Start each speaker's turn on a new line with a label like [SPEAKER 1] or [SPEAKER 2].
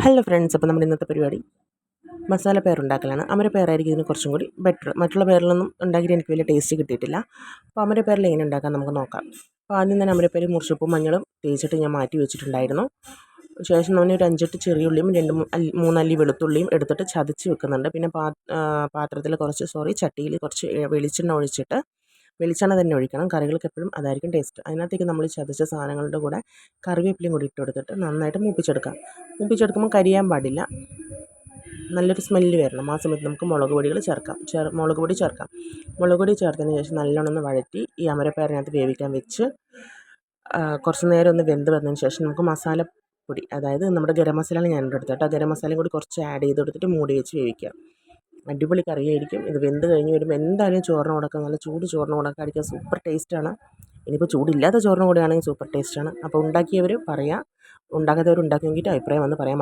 [SPEAKER 1] Hello friends, അപ്പോൾ നമ്മുടെ ഇന്നത്തെ പരിപാടി മസാല പയർ ഉണ്ടാക്കലാണ്. അമരപ്പയറായിരിക്കും ഇതിന് കുറച്ചും കൂടി ബെറ്റർ. മറ്റുള്ള പയറിലൊന്നും ഉണ്ടാക്കിയിട്ട് എനിക്ക് വലിയ ടേസ്റ്റ് കിട്ടിയിട്ടില്ല. അപ്പോൾ അമരപ്പയറിൽ എങ്ങനെ ഉണ്ടാക്കാൻ നമുക്ക് നോക്കാം. അപ്പോൾ ആദ്യം തന്നെ അമരപ്പയർ മുറിച്ചുപ്പും മഞ്ഞളും തേച്ചിട്ട് ഞാൻ മാറ്റി വെച്ചിട്ടുണ്ടായിരുന്നു. ശേഷം നമ്മൾ ഒരു 5-8 ചെറിയുള്ളിയും 2-3 അല്ലി വെളുത്തുള്ളിയും എടുത്തിട്ട് ചതച്ച് വെക്കുന്നുണ്ട്. പിന്നെ പാത്രത്തിൽ ചട്ടിയിൽ കുറച്ച് വെളിച്ചെണ്ണ ഒഴിച്ചിട്ട്, വെളിച്ചെണ്ണ തന്നെ ഒഴിക്കണം. കറികൾക്ക് എപ്പോഴും അതായിരിക്കും ടേസ്റ്റ്. അതിനകത്തേക്ക് നമ്മൾ ചതച്ച സാധനങ്ങളുടെ കൂടെ കറിവേപ്പിലയും കൂടി ഇട്ട് കൊടുത്തിട്ട് നന്നായിട്ട് മൂപ്പിച്ചെടുക്കുമ്പോൾ കരിയാൻ പാടില്ല. നല്ലൊരു സ്മെല്ല് വരണം. ആ സമയത്ത് നമുക്ക് മുളക് പൊടി ചേർക്കാം. മുളക് പൊടി ചേർത്തതിന് ശേഷം നല്ലോണം ഒന്ന് വഴറ്റി ഈ അമരപ്പയറിനകത്ത് വേവിക്കാൻ വെച്ച് കുറച്ച് നേരം ഒന്ന് വെന്ത് വന്നതിന് ശേഷം നമുക്ക് മസാലപ്പൊടി, അതായത് നമ്മുടെ ഗരം മസാല ഞാൻ എടുത്തിട്ട് ആ ഗരം മസാലയും കൂടി കുറച്ച് ആഡ് ചെയ്ത് കൊടുത്തിട്ട് മൂടി വെച്ച് വേവിക്കാം. അടിപൊളി കറിയായിരിക്കും. ഇത് വെന്ത് കഴിഞ്ഞ് വരുമ്പോൾ എന്തായാലും ചോറിന് കൊടുക്കുക, നല്ല ചൂട് ചോറിന് കൊടുക്കുക, കഴിക്കാൻ സൂപ്പർ ടേസ്റ്റാണ്. ഇനിയിപ്പോൾ ചൂടില്ലാത്ത ചോറിന് കൂടെ ആണെങ്കിൽ സൂപ്പർ ടേസ്റ്റാണ്. അപ്പോൾ ഉണ്ടാക്കിയവർ പറയാം, ഉണ്ടാക്കാത്തവർ ഉണ്ടാക്കി നോക്കിയിട്ട് അഭിപ്രായം വന്ന് പറയാൻ